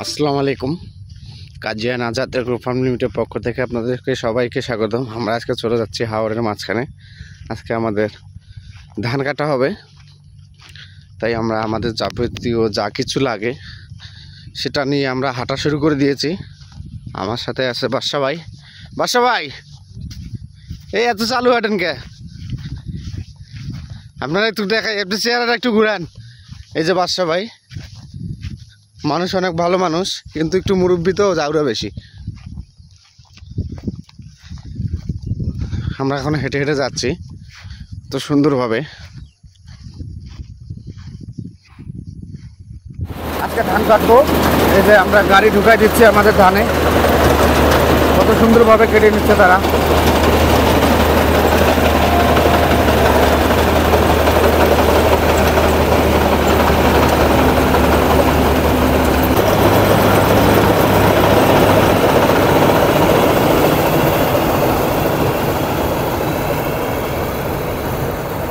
আসসালামু আলাইকুম। কাজিয়ান Azad agro farm limited পক্ষ থেকে আপনাদেরকে সবাইকে স্বাগতম। আমরা আজকে চলে যাচ্ছি হাওরের মাঝখানে। আজকে আমাদের ধান কাটা হবে, তাই আমরা আমাদের যাবতীয় যা কিছু লাগে সেটা নিয়ে আমরা হাঁটা শুরু করে দিয়েছি। আমার সাথে আছে বাদশা ভাই। বাদশা ভাই, এই এত চালু হাঁটেন কে? আপনারা একটু দেখা, একটু চেহারাটা একটু ঘুরান। এই যে বাদশা ভাই, মানুষ অনেক ভালো মানুষ, কিন্তু একটু মুরব্বী তো, জাউরা বেশি। আমরা এখন হেঁটে হেঁটে যাচ্ছি তো সুন্দরভাবে। আজকে ধান কাটবো, এই যে আমরা গাড়ি ঢুকাই দিচ্ছি আমাদের ধানে। কত সুন্দরভাবে কেটে নিচ্ছে তারা।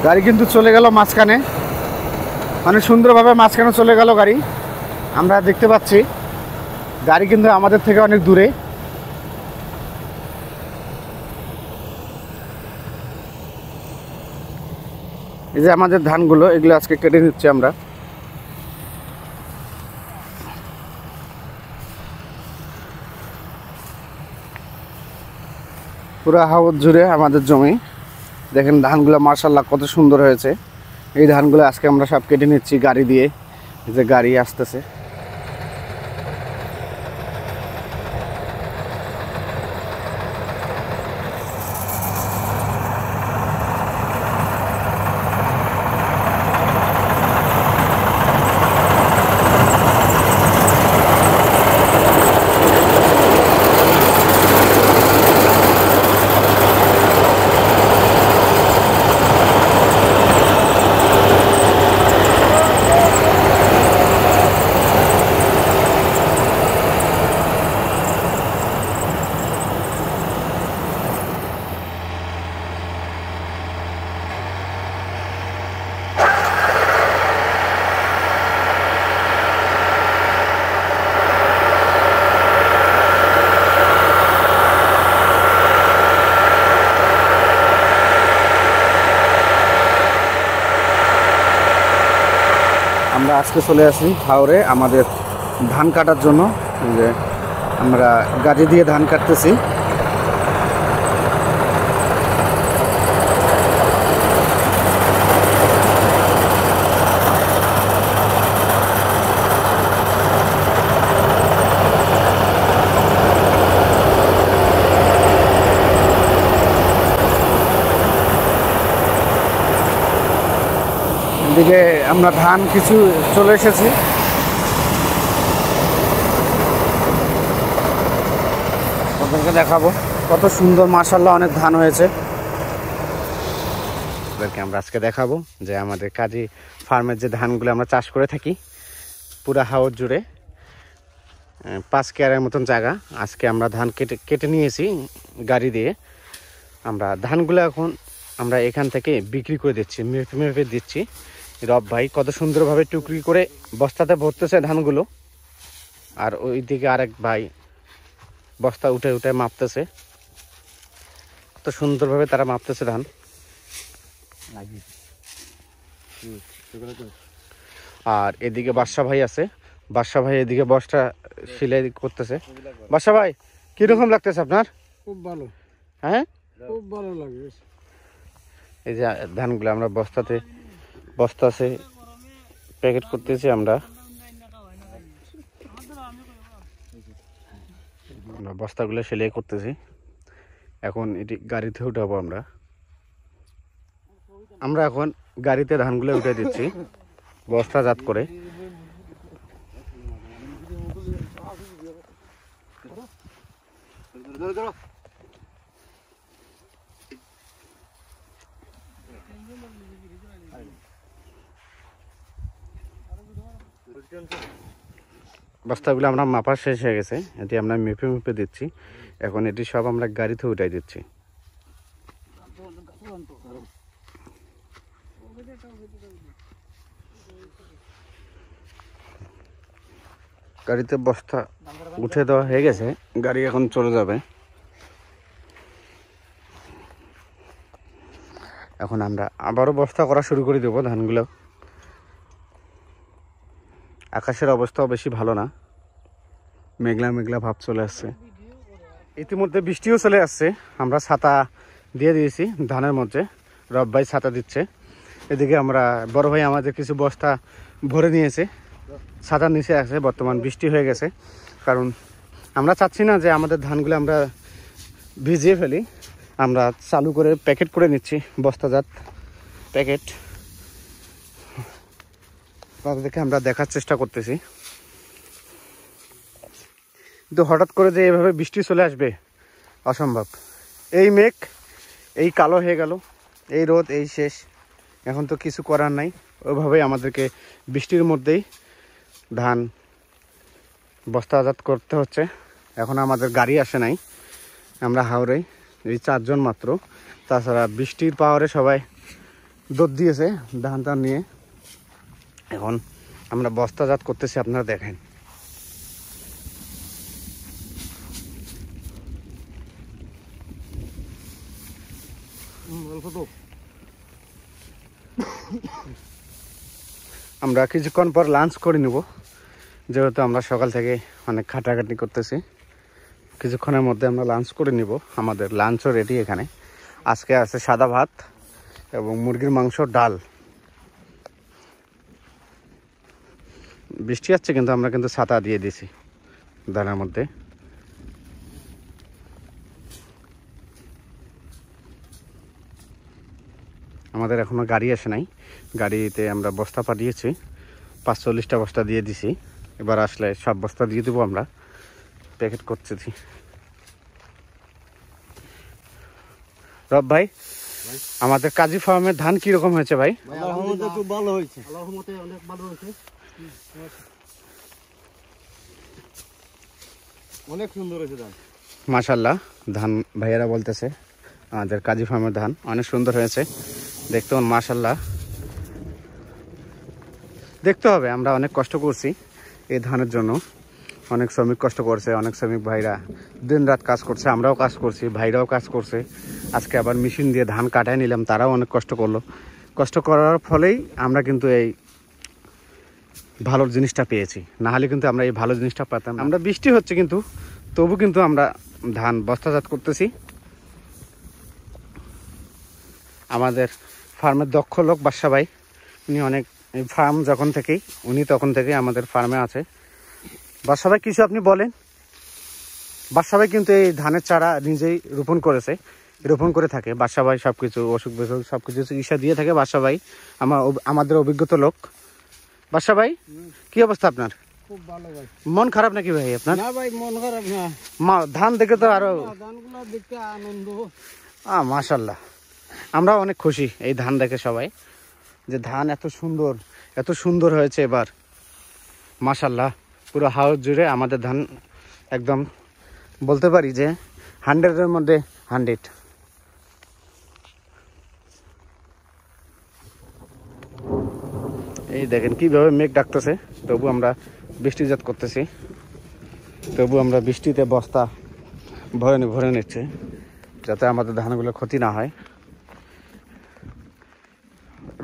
গাড়ি কিন্তু চলে গেল মাঝখানে, মানে সুন্দরভাবে মাঝখানে চলে গেল গাড়ি। আমরা দেখতে পাচ্ছি গাড়ি কিন্তু আমাদের থেকে অনেক দূরে। এই যে আমাদের ধানগুলো, এগুলো আজকে কেটে নিচ্ছি আমরা। পুরো হাওর জুড়ে আমাদের জমি। দেখেন ধানগুলো মাশাআল্লাহ কত সুন্দর হয়েছে। এই ধানগুলো আজকে আমরা সব কেটে নিচ্ছি গাড়ি দিয়ে। এই যে গাড়ি আসতেছে। আমরা আজকে চলে আসি হাওরে আমাদের ধান কাটার জন্য। যে আমরা গাড়ি দিয়ে ধান কাটতেছি। এদিকে আমরা ধান কিছু চলে এসেছি। আপনাদেরকে দেখাবো কত সুন্দর, মাশাআল্লাহ অনেক ধান হয়েছে। আপনাদেরকে আমরা আজকে দেখাবো যে আমাদের কাজী ফার্মের যে ধানগুলো আমরা চাষ করে থাকি পুরা হাওর জুড়ে 5 কেয়ারের মতন জায়গা। আজকে আমরা ধান কেটে নিয়েছি গাড়ি দিয়ে। আমরা ধানগুলো এখন আমরা এখান থেকে বিক্রি করে দিচ্ছি, মেপে মেপে দিচ্ছি। রব ভাই কত সুন্দরভাবে টুকরি করে বস্তাতে ভরতেছে ধানগুলো, আর ওই দিকে আরেক ভাই বস্তা উঠে উঠে মাপতেছে। কত সুন্দরভাবে তারা মাপতেছে ধান। আর এদিকে বাদশা ভাই আছে, বাদশা ভাই এদিকে বস্তা সেলাই করতেছে। বাদশা ভাই, কিরকম লাগতেছে আপনার? খুব ভালো। হ্যাঁ, খুব ভালো লাগে। এই যে ধানগুলো আমরা বস্তাতে প্যাকেট করতেছি। আমরা বস্তাগুলো সেলাই করতেছি। এখন এটি গাড়িতে উঠাবো। আমরা এখন গাড়িতে ধানগুলো উঠে দিচ্ছি বস্তাজাত করে। বস্তাগুলো আমরা মাপা শেষ হয়ে গেছে, এটি আমরা মেপে মেপে দিচ্ছি। এখন এটি সব আমরা গাড়িতে উঠাই দিচ্ছি। গাড়িতে বস্তা উঠে দেওয়া হয়ে গেছে, গাড়ি এখন চলে যাবে। এখন আমরা আবারও বস্তা করা শুরু করে দেবো ধানগুলো। আকাশের অবস্থাও বেশি ভালো না, মেঘলা মেঘলা ভাব চলে আসছে। ইতিমধ্যে বৃষ্টিও চলে আসছে। আমরা ছাতা দিয়ে দিয়েছি ধানের মধ্যে, রব ভাই ছাতা দিচ্ছে। এদিকে আমরা বড় ভাই আমাদের কিছু বস্তা ভরে নিয়েছে, ছাতার নিচে আছে। বর্তমান বৃষ্টি হয়ে গেছে, কারণ আমরা চাচ্ছি না যে আমাদের ধানগুলো আমরা ভিজিয়ে ফেলি। আমরা চালু করে প্যাকেট করে নিচ্ছি, বস্তাজাত প্যাকেট। তাদেরকে আমরা দেখার চেষ্টা করতেছি, কিন্তু হঠাৎ করে যে এভাবে বৃষ্টি চলে আসবে অসম্ভব। এই মেঘ, এই কালো হয়ে গেল, এই রোদ, এই শেষ। এখন তো কিছু করার নাই, ওইভাবেই আমাদেরকে বৃষ্টির মধ্যেই ধান বস্তাজাত করতে হচ্ছে। এখন আমাদের গাড়ি আসে নাই, আমরা হাওড়ে এই 4 জন মাত্র। তাছাড়া বৃষ্টির পাওয়ারে সবাই দৌড় দিয়েছে ধান টান নিয়ে। এখন আমরা বস্তাজাত করতেছি, আপনারা দেখেন। আমরা কিছুক্ষণ পর লাঞ্চ করে নেব, যেহেতু আমরা সকাল থেকে অনেক খাটাখাটি করতেছি। কিছুক্ষণের মধ্যে আমরা লাঞ্চ করে নিব। আমাদের লাঞ্চও রেডি এখানে। আজকে আছে সাদা ভাত এবং মুরগির মাংস, ডাল। বৃষ্টি আসছে কিন্তু আমরা কিন্তু ছাতা দিয়ে দিছি ধানের মধ্যে। আমাদের এখনো গাড়ি আসে নাই, গাড়িতে আমরা বস্তা পাঠিয়েছি। 45টা বস্তা দিয়ে দিছি, এবার আসলে সব বস্তা দিয়ে দেবো। আমরা প্যাকেট করতেছি। রব ভাই, আমাদের কাজী ফার্মের ধান কিরকম হয়েছে ভাই? খুব ভালো হয়েছে, অনেক ভালো হয়েছে, অনেক সুন্দর হয়েছে ধান। মাশাআল্লাহ, ধান ভাইয়েরা বলতেছে আমাদের কাজী ফার্মের ধান অনেক সুন্দর হয়েছে। দেখতে মাশাআল্লাহ, দেখতে হবে। আমরা অনেক কষ্ট করছি এই ধানের জন্য, অনেক শ্রমিক কষ্ট করছে, অনেক শ্রমিক ভাইরা দিন রাত কাজ করছে, আমরাও কাজ করছি, ভাইরাও কাজ করছে। আজকে আবার মেশিন দিয়ে ধান কাটায় নিলাম, তারাও অনেক কষ্ট করলো। কষ্ট করার ফলেই আমরা কিন্তু এই ভালো জিনিসটা পেয়েছি, না হলে কিন্তু আমরা এই ভালো জিনিসটা পেতাম না। আমরা বৃষ্টি হচ্ছে কিন্তু তবু কিন্তু আমরা ধান বস্তাজাত করতেছি। আমাদের ফার্মের দক্ষ লোক বাদশা ভাই, উনি অনেক ফার্ম যখন থেকেই উনি তখন থেকে আমাদের ফার্মে আছে। বাদশা ভাই কিছু আপনি বলেন। বাদশা ভাই কিন্তু এই ধানের চারা নিজেই রোপণ করেছে, রোপণ করে থাকে। বাদশা ভাই সবকিছু অসুখ বিসুখ সবকিছু চিকিৎসা দিয়ে থাকে। বাদশা ভাই আমাদের অভিজ্ঞতা লোক। বাদশা ভাই, কি অবস্থা আপনার? খুব ভালো ভাই। মন খারাপ নাকি ভাই আপনার? না ভাই, মন খারাপ না, ধান দেখে তো আরো ধানগুলো দেখতে আনন্দ। মাশাআল্লাহ, আমরা অনেক খুশি এই ধান দেখে সবাই, যে ধান এত সুন্দর হয়েছে এবার। মাশাআল্লাহ, পুরো হাওড় জুড়ে আমাদের ধান একদম বলতে পারি যে 100-এর মধ্যে 100। এই দেখেন কিভাবে মেঘ ডাকতেছে, তবু আমরা বৃষ্টিজাত করতেছি। তবু আমরা বৃষ্টিতে বস্তা ভরে নিচ্ছি, যাতে আমাদের ধানগুলো ক্ষতি না হয়।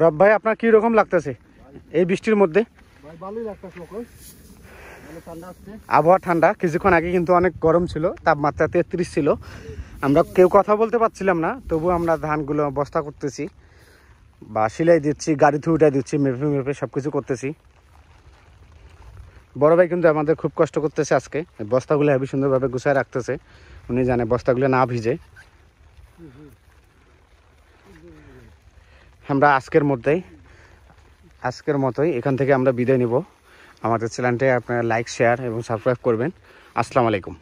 রব ভাই, আপনার কি রকম লাগতেছে এই বৃষ্টির মধ্যে? ভালোই লাগতেছে, ঠান্ডা আসছে, আবহাওয়া ঠান্ডা। কিছুক্ষণ আগে কিন্তু অনেক গরম ছিল, তাপমাত্রা 33 ছিল। আমরা কেউ কথা বলতে পারছিলাম না, তবু আমরা ধানগুলো বস্তা করতেছি বা সিলাই দিচ্ছি, গাড়িতে উঠে দিচ্ছি, মেপে সবকিছু করতেছি। বড় ভাই কিন্তু আমাদের খুব কষ্ট করতেছে আজকে, বস্তাগুলো হেবি সুন্দরভাবে গুছায় রাখতেছে। উনি জানে বস্তাগুলো না ভিজে। আমরা আজকের মতোই এখান থেকে আমরা বিদায় নিব। আমাদের চ্যানেলটা আপনারা লাইক, শেয়ার এবং সাবস্ক্রাইব করবেন। আসসালামু আলাইকুম।